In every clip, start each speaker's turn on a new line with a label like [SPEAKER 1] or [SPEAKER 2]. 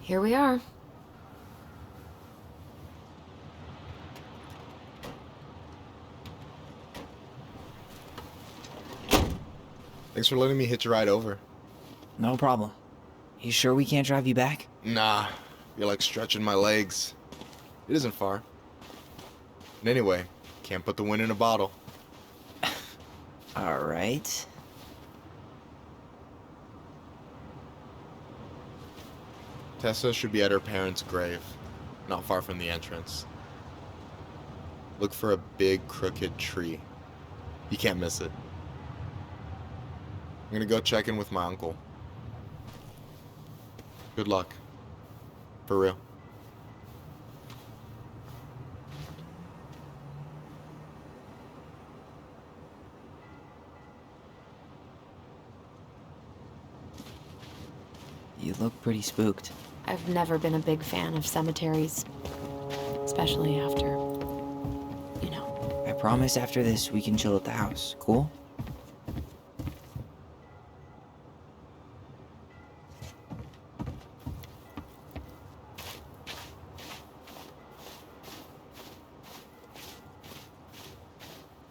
[SPEAKER 1] Here we are.
[SPEAKER 2] Thanks for letting me hitch a ride over.
[SPEAKER 3] No problem. You sure we can't drive you back?
[SPEAKER 2] Nah, you're like stretching my legs. It isn't far. And anyway, can't put the wind in a bottle.
[SPEAKER 3] Alright.
[SPEAKER 2] Tessa should be at her parents' grave, not far from the entrance. Look for a big crooked tree. You can't miss it. I'm gonna go check in with my uncle. Good luck. For real.
[SPEAKER 3] You look pretty spooked.
[SPEAKER 1] I've never been a big fan of cemeteries. Especially after, you know.
[SPEAKER 3] I promise after this we can chill at the house, cool?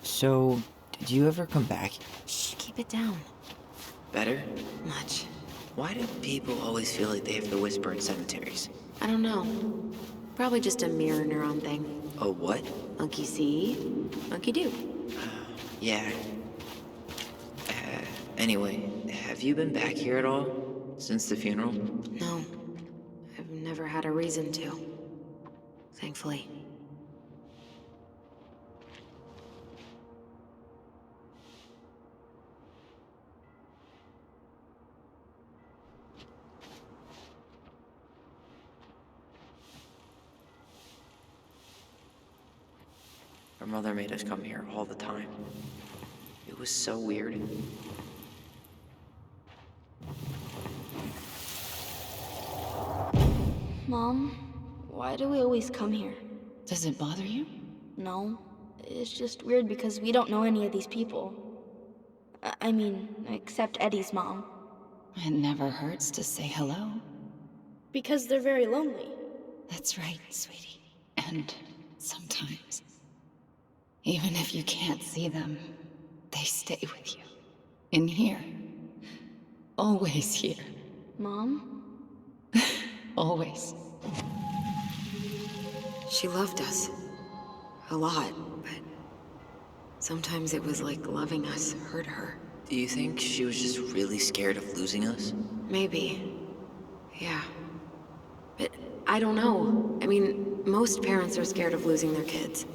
[SPEAKER 3] So, did you ever come back?
[SPEAKER 1] Shh, keep it down.
[SPEAKER 3] Better?
[SPEAKER 1] Much.
[SPEAKER 3] Why do people always feel like they have to whisper in cemeteries?
[SPEAKER 1] I don't know. Probably just a mirror neuron thing.
[SPEAKER 3] A what?
[SPEAKER 1] Monkey see, monkey do.
[SPEAKER 3] Yeah. Anyway, have you been back here at all? Since the funeral?
[SPEAKER 1] No. I've never had a reason to. Thankfully.
[SPEAKER 3] Our mother made us come here all the time. It was so weird.
[SPEAKER 4] Mom, why do we always come here?
[SPEAKER 1] Does it bother you?
[SPEAKER 4] No, it's just weird because we don't know any of these people. I mean, except Eddie's mom.
[SPEAKER 5] It never hurts to say hello.
[SPEAKER 4] Because they're very lonely.
[SPEAKER 5] That's right, sweetie. And sometimes, even if you can't see them, they stay with you. In here. Always here.
[SPEAKER 4] Mom?
[SPEAKER 5] Always.
[SPEAKER 1] She loved us. A lot, but sometimes it was like loving us hurt her.
[SPEAKER 3] Do you think she was just really scared of losing us?
[SPEAKER 1] Maybe. Yeah. But I don't know. I mean, most parents are scared of losing their kids.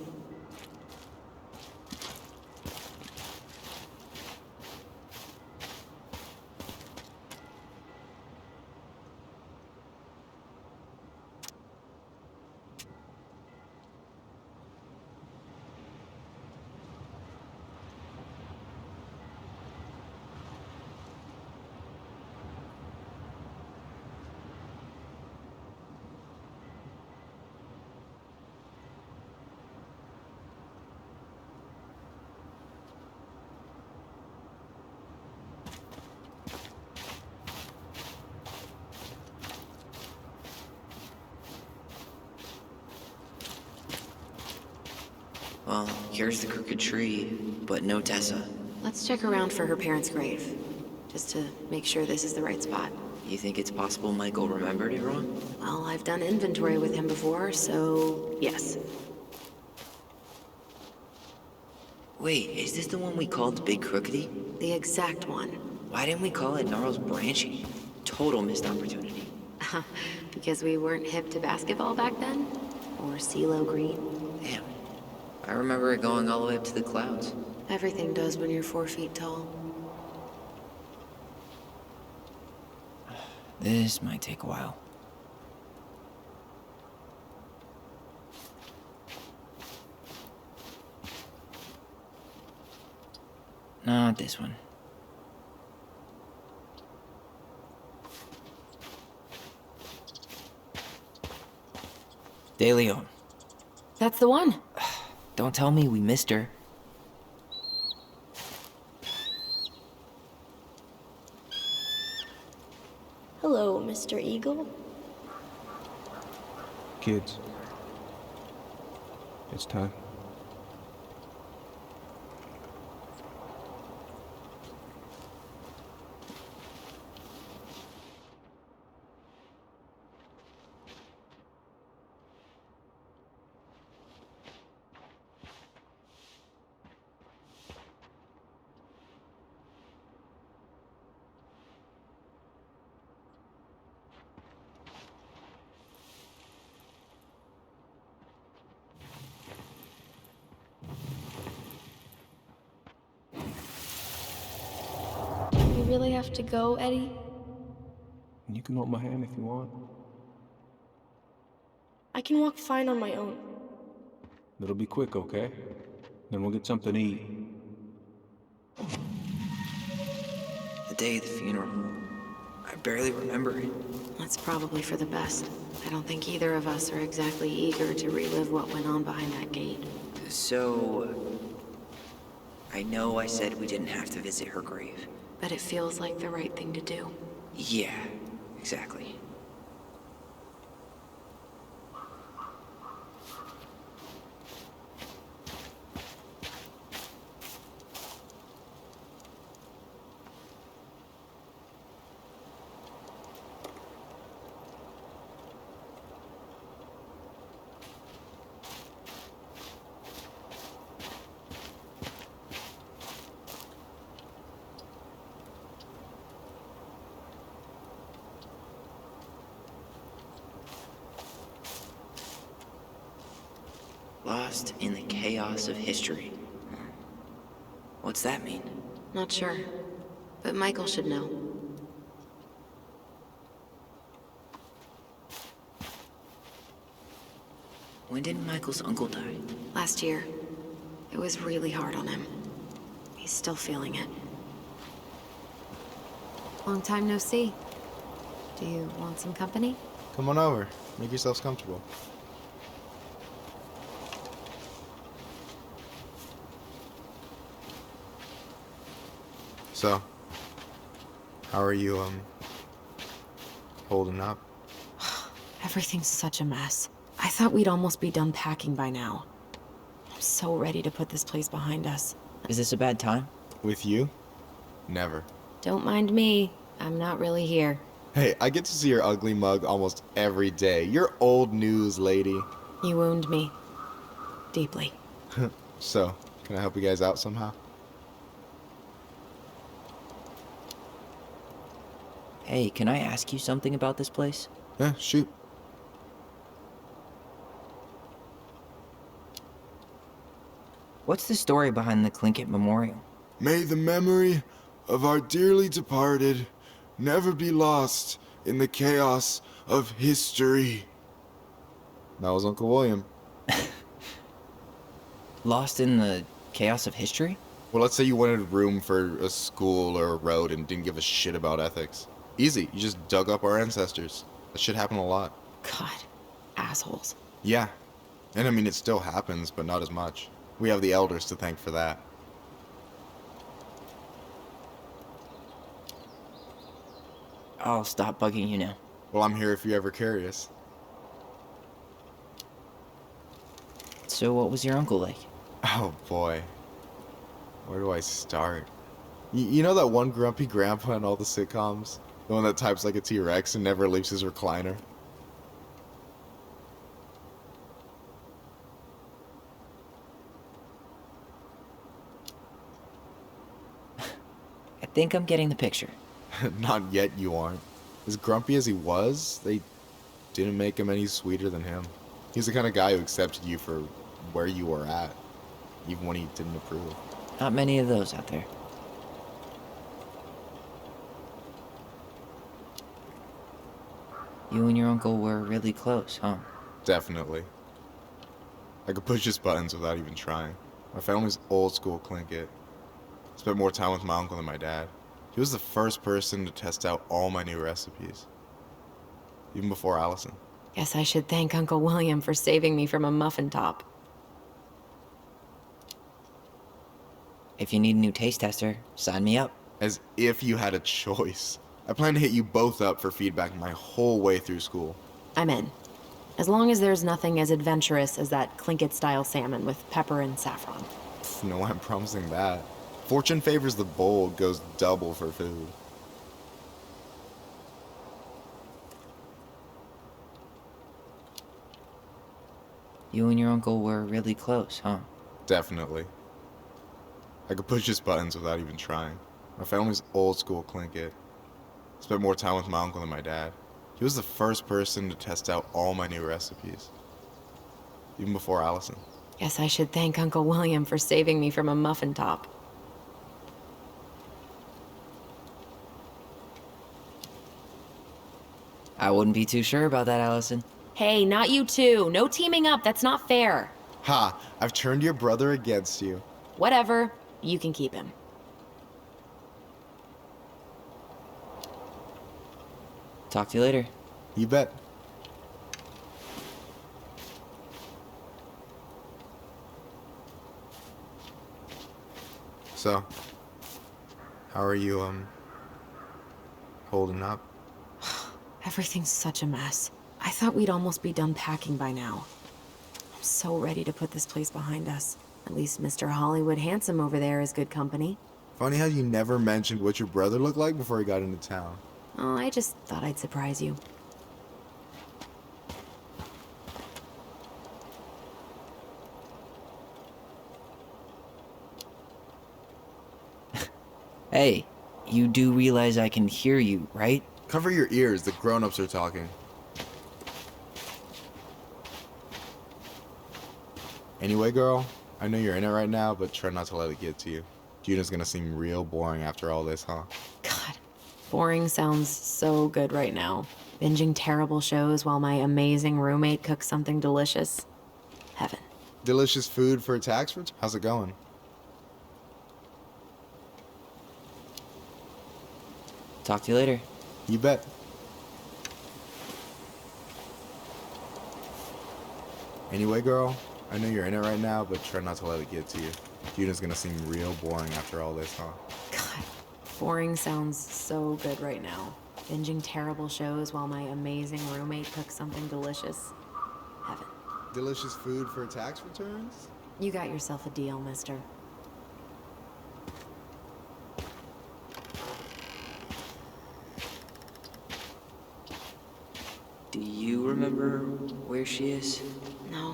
[SPEAKER 3] Well, here's the crooked tree, but no Tessa.
[SPEAKER 1] Let's check around for her parents' grave, just to make sure this is the right spot.
[SPEAKER 3] You think it's possible Michael remembered it wrong?
[SPEAKER 1] Well, I've done inventory with him before, so yes.
[SPEAKER 3] Wait, is this the one we called Big Crookedy?
[SPEAKER 1] The exact one.
[SPEAKER 3] Why didn't we call it Gnarls Branching? Total missed opportunity.
[SPEAKER 1] Because we weren't hip to basketball back then? Or CeeLo Green?
[SPEAKER 3] Damn. I remember it going all the way up to the clouds.
[SPEAKER 1] Everything does when you're 4 feet tall.
[SPEAKER 3] This might take a while. Not this one. De Leon.
[SPEAKER 1] That's the one.
[SPEAKER 3] Don't tell me we missed her.
[SPEAKER 4] Hello, Mr. Eagle.
[SPEAKER 6] kids. It's time.
[SPEAKER 4] You really have to go, Eddie?
[SPEAKER 6] And you can hold my hand if you want.
[SPEAKER 4] I can walk fine on my own.
[SPEAKER 6] It'll be quick, okay? Then we'll get something to eat.
[SPEAKER 3] The day of the funeral. I barely remember it.
[SPEAKER 1] That's probably for the best. I don't think either of us are exactly eager to relive what went on behind that gate.
[SPEAKER 3] So... I know I said we didn't have to visit her grave.
[SPEAKER 1] But it feels like the right thing to do.
[SPEAKER 3] Yeah, exactly. Lost in the chaos of history. What's that mean?
[SPEAKER 1] Not sure. But Michael should know.
[SPEAKER 3] When did Michael's uncle die?
[SPEAKER 1] Last year. It was really hard on him. He's still feeling it. Long time no see. Do you want some company?
[SPEAKER 2] Come on over. Make yourselves comfortable. So, how are you, holding up?
[SPEAKER 1] Everything's such a mess. I thought we'd almost be done packing by now. I'm so ready to put this place behind us.
[SPEAKER 3] Is this a bad time?
[SPEAKER 2] With you? Never.
[SPEAKER 1] Don't mind me. I'm not really here.
[SPEAKER 2] Hey, I get to see your ugly mug almost every day. You're old news, lady.
[SPEAKER 1] You wound me. Deeply.
[SPEAKER 2] So, can I help you guys out somehow?
[SPEAKER 3] Hey, can I ask you something about this place?
[SPEAKER 2] Yeah, shoot.
[SPEAKER 3] What's the story behind the Tlingit Memorial?
[SPEAKER 7] May the memory of our dearly departed never be lost in the chaos of history.
[SPEAKER 2] That was Uncle William.
[SPEAKER 3] Lost in the chaos of history?
[SPEAKER 2] Well, let's say you wanted room for a school or a road and didn't give a shit about ethics. Easy, you just dug up our ancestors. That shit happened a lot.
[SPEAKER 1] God. Assholes.
[SPEAKER 2] Yeah. And I mean, it still happens, but not as much. We have the elders to thank for that.
[SPEAKER 3] I'll stop bugging you now.
[SPEAKER 2] Well, I'm here if you're ever curious.
[SPEAKER 3] So what was your uncle like?
[SPEAKER 2] Oh, boy. Where do I start? You know that one grumpy grandpa in all the sitcoms? The one that types like a T-Rex and never leaves his recliner?
[SPEAKER 3] I think I'm getting the picture.
[SPEAKER 2] Not yet, you aren't. As grumpy as he was, they didn't make him any sweeter than him. He's the kind of guy who accepted you for where you were at, even when he didn't approve.
[SPEAKER 3] Not many of those out there. You and your uncle were really close, huh?
[SPEAKER 2] Definitely. I could push his buttons without even trying. My family's old school Tlingit. Spent more time with my uncle than my dad. He was the first person to test out all my new recipes. Even before Allison.
[SPEAKER 1] Guess I should thank Uncle William for saving me from a muffin top.
[SPEAKER 3] If you need a new taste tester, sign me up.
[SPEAKER 2] As if you had a choice. I plan to hit you both up for feedback my whole way through school.
[SPEAKER 1] I'm in. As long as there's nothing as adventurous as that Tlingit-style salmon with pepper and saffron.
[SPEAKER 2] No way I'm promising that. Fortune favors the bold, goes double for food.
[SPEAKER 3] You and your uncle were really close, huh?
[SPEAKER 2] Definitely. I could push his buttons without even trying. My family's old school Tlingit. Spent more time with my uncle than my dad. He was the first person to test out all my new recipes. Even before Allison.
[SPEAKER 1] Guess I should thank Uncle William for saving me from a muffin top.
[SPEAKER 3] I wouldn't be too sure about that, Allison.
[SPEAKER 1] Hey, not you two. No teaming up. That's not fair.
[SPEAKER 2] Ha! I've turned your brother against you.
[SPEAKER 1] Whatever. You can keep him.
[SPEAKER 3] Talk to you later.
[SPEAKER 2] You bet. So, how are you, holding up?
[SPEAKER 1] Everything's such a mess. I thought we'd almost be done packing by now. I'm so ready to put this place behind us. At least Mr. Hollywood Handsome over there is good company.
[SPEAKER 2] Funny how you never mentioned what your brother looked like before he got into town.
[SPEAKER 1] Oh, I just thought I'd surprise you.
[SPEAKER 3] Hey, you do realize I can hear you, right?
[SPEAKER 2] Cover your ears, the grown-ups are talking. Anyway, girl, I know you're in it right now, but try not to let it get to you. Juna's gonna seem real boring after all this, huh?
[SPEAKER 1] God, boring sounds so good right now. Binging terrible shows while my amazing roommate cooks something delicious. Heaven.
[SPEAKER 2] Delicious food for a tax return? How's it going?
[SPEAKER 3] Talk to you later.
[SPEAKER 2] You bet. Anyway, girl, I know you're in it right now, but try not to let it get to you. Juna's gonna seem real boring after all this, huh?
[SPEAKER 1] God, boring sounds so good right now. Binging terrible shows while my amazing roommate cooks something delicious. Heaven.
[SPEAKER 2] Delicious food for tax returns?
[SPEAKER 1] You got yourself a deal, mister.
[SPEAKER 3] Do you remember where she is?
[SPEAKER 1] No.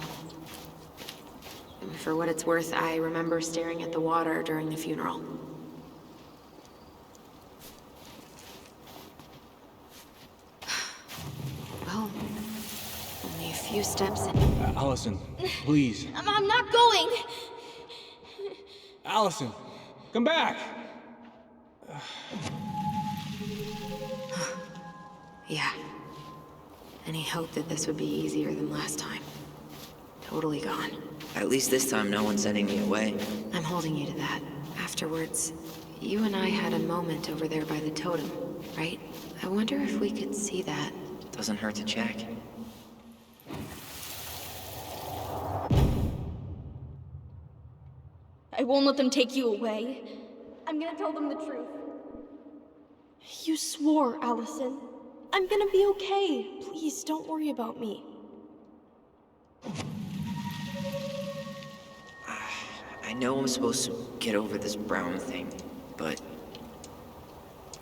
[SPEAKER 1] For what it's worth, I remember staring at the water during the funeral. Well, only a few steps in.
[SPEAKER 6] Allison, please.
[SPEAKER 4] I'm not going!
[SPEAKER 6] Allison, come back!
[SPEAKER 1] Yeah. Any hope that this would be easier than last time? Totally gone.
[SPEAKER 3] At least this time no one's sending me away.
[SPEAKER 1] I'm holding you to that. Afterwards, you and I had a moment over there by the totem, right? I wonder if we could see that.
[SPEAKER 3] Doesn't hurt to check.
[SPEAKER 4] I won't let them take you away. I'm gonna tell them the truth. You swore, Allison. I'm gonna be okay. Please, don't worry about me.
[SPEAKER 3] I know I'm supposed to get over this Brown thing, but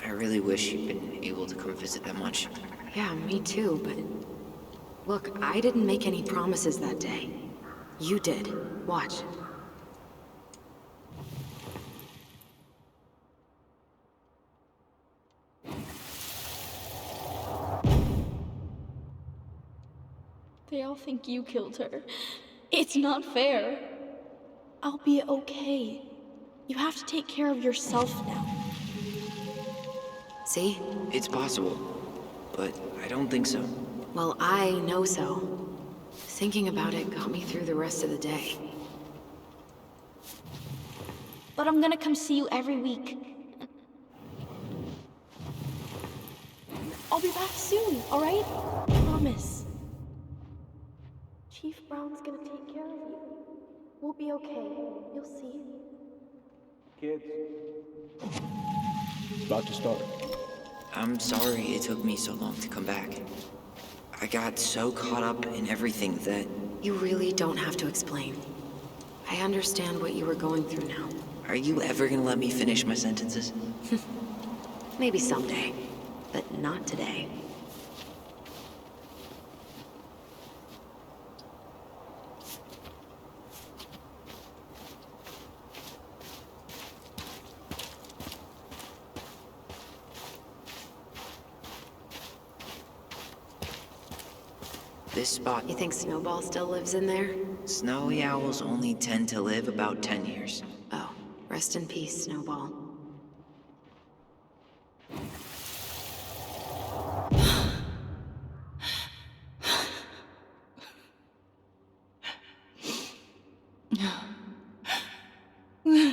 [SPEAKER 3] I really wish you'd been able to come visit that much.
[SPEAKER 1] Yeah, me too, but... Look, I didn't make any promises that day. You did. Watch.
[SPEAKER 4] They all think you killed her. It's not fair. I'll be okay. You have to take care of yourself now.
[SPEAKER 1] See?
[SPEAKER 3] It's possible, but I don't think so.
[SPEAKER 1] Well, I know so. Thinking about it got me through the rest of the day.
[SPEAKER 4] But I'm gonna come see you every week. I'll be back soon, alright? Promise. Chief Brown's gonna take care of you. We'll be okay. You'll see.
[SPEAKER 6] Kids. It's about to start.
[SPEAKER 3] I'm sorry it took me so long to come back. I got so caught up in everything that...
[SPEAKER 1] You really don't have to explain. I understand what you were going through now.
[SPEAKER 3] Are you ever gonna let me finish my sentences?
[SPEAKER 1] Maybe someday, but not today.
[SPEAKER 3] This spot...
[SPEAKER 1] You think Snowball still lives in there?
[SPEAKER 3] Snowy owls only tend to live about 10 years.
[SPEAKER 1] Oh, rest in peace, Snowball.
[SPEAKER 3] Man,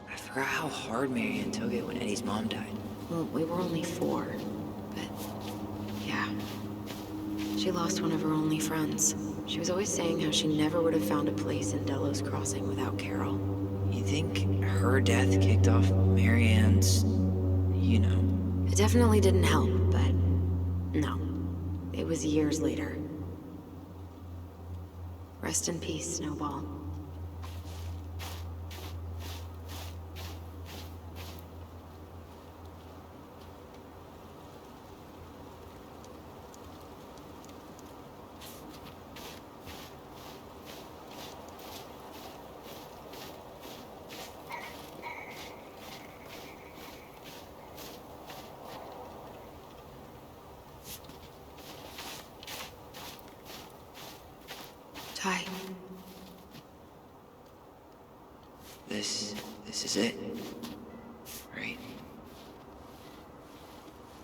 [SPEAKER 3] I forgot how hard Marianne took it when Eddie's mom died.
[SPEAKER 1] Well, we were only 4, but yeah. She lost one of her only friends. She was always saying how she never would have found a place in Delos Crossing without Carol.
[SPEAKER 3] You think her death kicked off Marianne's... you know...
[SPEAKER 1] It definitely didn't help, but no. It was years later. Rest in peace, Snowball. Ty.
[SPEAKER 3] This is it. Right?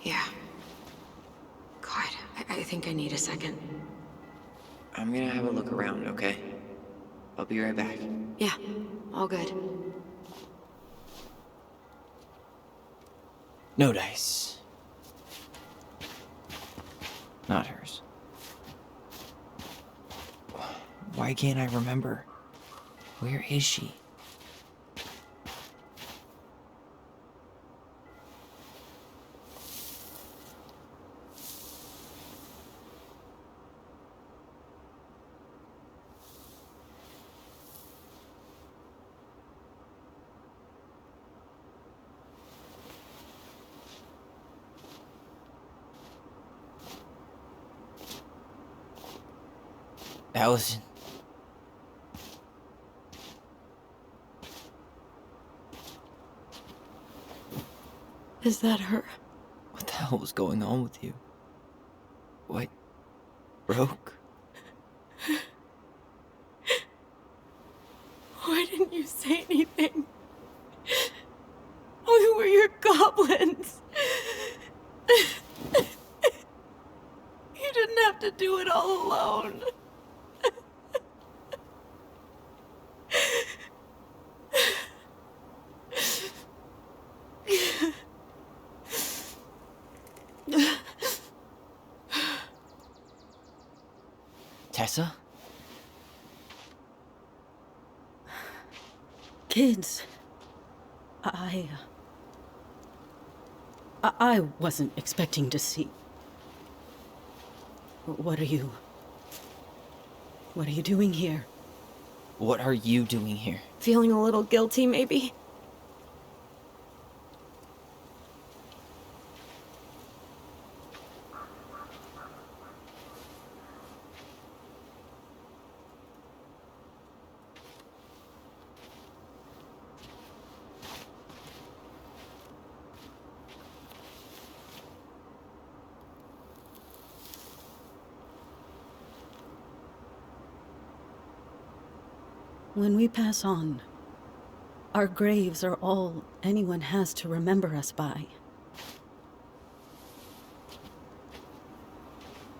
[SPEAKER 1] Yeah. God, I think I need a second.
[SPEAKER 3] I'm gonna have a look around, okay? I'll be right back.
[SPEAKER 1] Yeah, all good.
[SPEAKER 3] No dice. Not hers. Why can't I remember? Where is she? Allison.
[SPEAKER 4] Is that her?
[SPEAKER 3] What the hell was going on with you? What? Broke?
[SPEAKER 4] Why didn't you say anything? We were your goblins. You didn't have to do it all alone.
[SPEAKER 3] Tessa?
[SPEAKER 8] Kids, I wasn't expecting to see. What are you doing here?
[SPEAKER 3] What are you doing here?
[SPEAKER 4] Feeling a little guilty, maybe?
[SPEAKER 8] When we pass on, our graves are all anyone has to remember us by.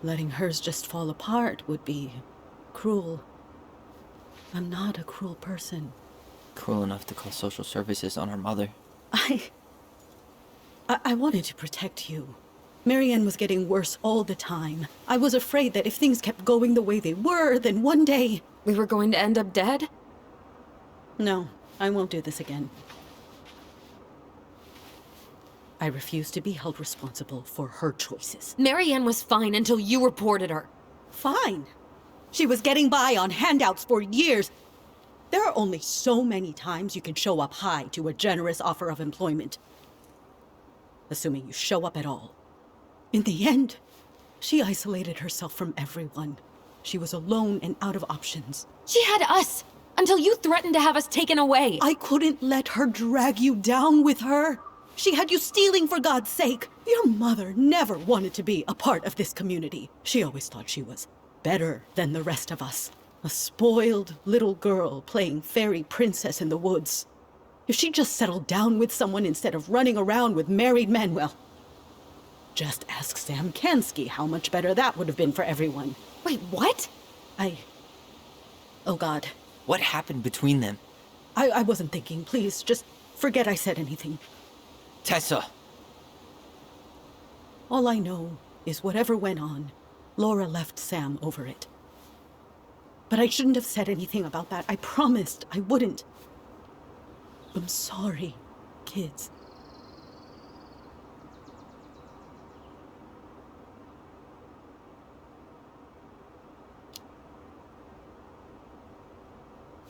[SPEAKER 8] Letting hers just fall apart would be cruel. I'm not a cruel person.
[SPEAKER 3] Cruel enough to call social services on our mother.
[SPEAKER 8] I wanted to protect you. Marianne was getting worse all the time. I was afraid that if things kept going the way they were, then one day...
[SPEAKER 1] We were going to end up dead?
[SPEAKER 8] No, I won't do this again. I refuse to be held responsible for her choices.
[SPEAKER 1] Marianne was fine until you reported her.
[SPEAKER 8] Fine. She was getting by on handouts for years. There are only so many times you can show up high to a generous offer of employment. Assuming you show up at all. In the end, she isolated herself from everyone. She was alone and out of options.
[SPEAKER 1] She had us until you threatened to have us taken away.
[SPEAKER 8] I couldn't let her drag you down with her. She had you stealing for God's sake. Your mother never wanted to be a part of this community. She always thought she was better than the rest of us. A spoiled little girl playing fairy princess in the woods. If she just settled down with someone instead of running around with married men, well, just ask Sam Kansky how much better that would have been for everyone.
[SPEAKER 1] Wait, what?
[SPEAKER 8] Oh God.
[SPEAKER 3] What happened between them?
[SPEAKER 8] I wasn't thinking. Please, just forget I said anything.
[SPEAKER 3] Tessa!
[SPEAKER 8] All I know is whatever went on, Laura left Sam over it. But I shouldn't have said anything about that. I promised I wouldn't. I'm sorry, kids.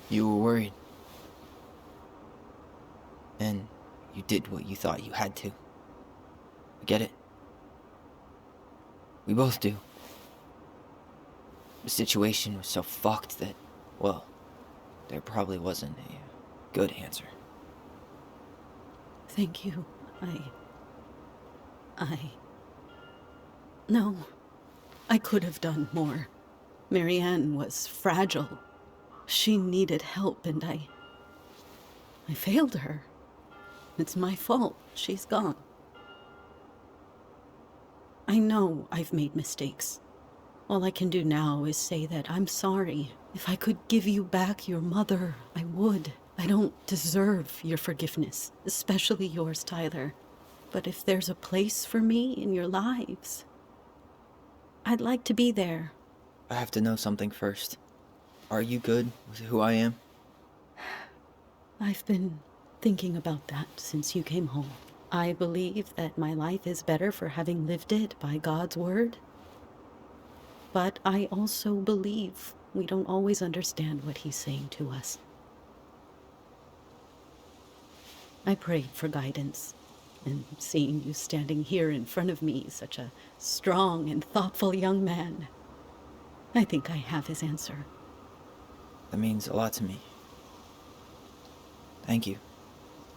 [SPEAKER 3] You were worried. And you did what you thought you had to. I get it. We both do. The situation was so fucked that, well, there probably wasn't a good answer.
[SPEAKER 8] Thank you. No. I could have done more. Marianne was fragile. She needed help, and I failed her. It's my fault. She's gone. I know I've made mistakes. All I can do now is say that I'm sorry. If I could give you back your mother, I would. I don't deserve your forgiveness, especially yours, Tyler. But if there's a place for me in your lives, I'd like to be there.
[SPEAKER 3] I have to know something first. Are you good with who I am?
[SPEAKER 8] I've been thinking about that since you came home. I believe that my life is better for having lived it by God's word. But I also believe we don't always understand what he's saying to us. I prayed for guidance, and seeing you standing here in front of me, such a strong and thoughtful young man, I think I have his answer.
[SPEAKER 3] That means a lot to me. Thank you.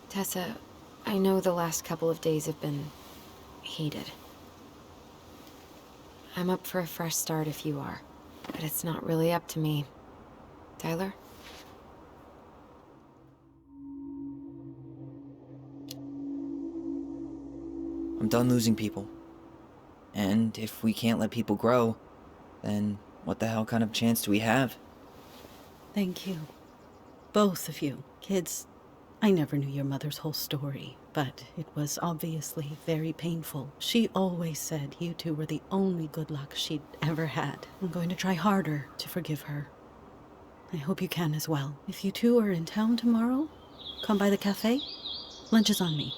[SPEAKER 1] Tessa, I know the last couple of days have been heated. I'm up for a fresh start if you are, but it's not really up to me. Tyler?
[SPEAKER 3] I'm done losing people. And if we can't let people grow, then what the hell kind of chance do we have?
[SPEAKER 8] Thank you. Both of you. Kids, I never knew your mother's whole story, but it was obviously very painful. She always said you two were the only good luck she'd ever had. I'm going to try harder to forgive her. I hope you can as well. If you two are in town tomorrow, come by the cafe. Lunch is on me.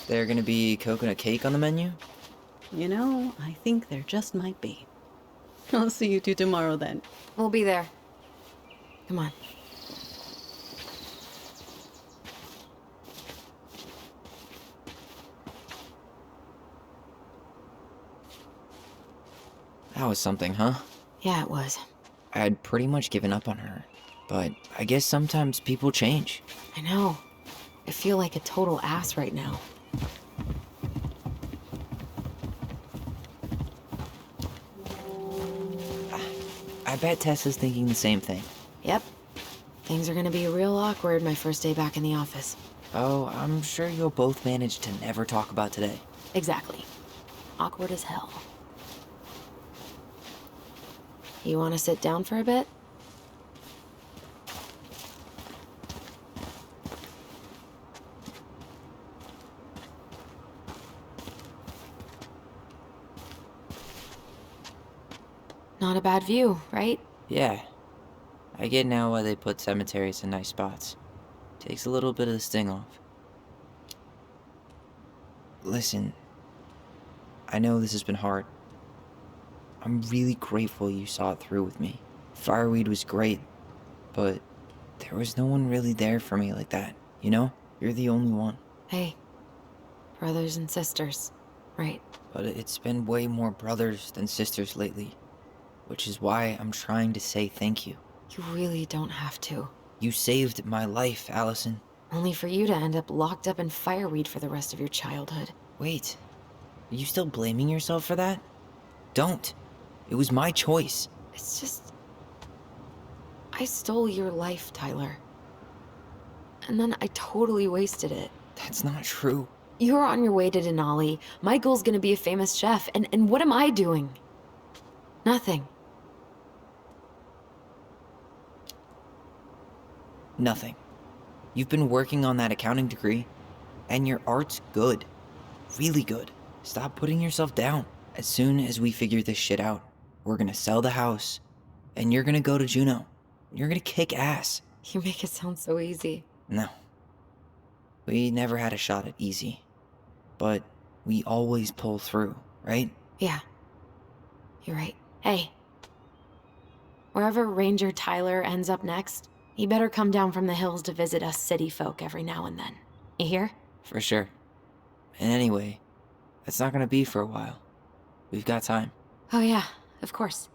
[SPEAKER 3] There gonna be coconut cake on the menu?
[SPEAKER 8] You know, I think there just might be. I'll see you two tomorrow then.
[SPEAKER 1] We'll be there. Come on.
[SPEAKER 3] That was something, huh?
[SPEAKER 1] Yeah, it was.
[SPEAKER 3] I had pretty much given up on her, but I guess sometimes people change.
[SPEAKER 1] I know. I feel like a total ass right now.
[SPEAKER 3] I bet Tessa's thinking the same thing.
[SPEAKER 1] Yep. Things are gonna be real awkward my first day back in the office.
[SPEAKER 3] Oh, I'm sure you'll both manage to never talk about today.
[SPEAKER 1] Exactly. Awkward as hell. You wanna sit down for a bit? Not a bad view, right?
[SPEAKER 3] Yeah. I get now why they put cemeteries in nice spots. Takes a little bit of the sting off. Listen, I know this has been hard. I'm really grateful you saw it through with me. Fireweed was great, but there was no one really there for me like that, you know? You're the only one.
[SPEAKER 1] Hey, brothers and sisters, right?
[SPEAKER 3] But it's been way more brothers than sisters lately, which is why I'm trying to say thank you.
[SPEAKER 1] You really don't have to.
[SPEAKER 3] You saved my life, Allison.
[SPEAKER 1] Only for you to end up locked up in fireweed for the rest of your childhood.
[SPEAKER 3] Wait, are you still blaming yourself for that? Don't. It was my choice.
[SPEAKER 1] It's just... I stole your life, Tyler. And then I totally wasted it.
[SPEAKER 3] That's not true.
[SPEAKER 1] You're on your way to Denali. My goal's gonna be a famous chef, and what am I doing? Nothing.
[SPEAKER 3] Nothing. You've been working on that accounting degree, and your art's good. Really good. Stop putting yourself down. As soon as we figure this shit out, we're gonna sell the house, and you're gonna go to Juneau. You're gonna kick ass.
[SPEAKER 1] You make it sound so easy.
[SPEAKER 3] No. We never had a shot at easy. But we always pull through, right?
[SPEAKER 1] Yeah. You're right. Hey. Wherever Ranger Tyler ends up next, he better come down from the hills to visit us city folk every now and then. You hear?
[SPEAKER 3] For sure. And anyway, that's not gonna be for a while. We've got time.
[SPEAKER 1] Oh yeah, of course.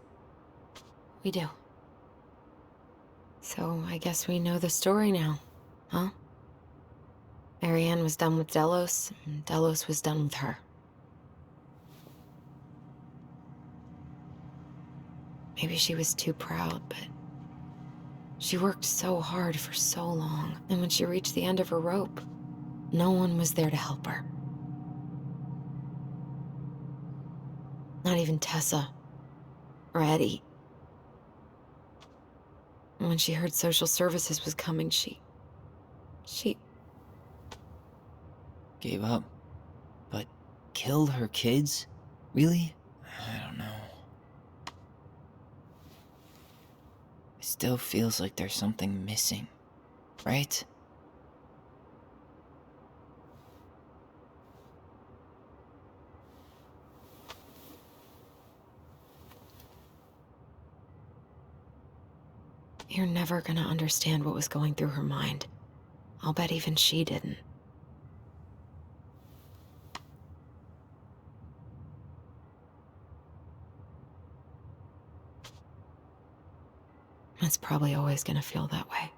[SPEAKER 1] We do. So I guess we know the story now, huh? Marianne was done with Delos, and Delos was done with her. Maybe she was too proud, but she worked so hard for so long, and when she reached the end of her rope, no one was there to help her. Not even Tessa or Eddie. And when she heard social services was coming, she
[SPEAKER 3] Gave up. But killed her kids? Really? I don't know. It still feels like there's something missing, right?
[SPEAKER 1] You're never gonna understand what was going through her mind. I'll bet even she didn't. It's probably always gonna feel that way.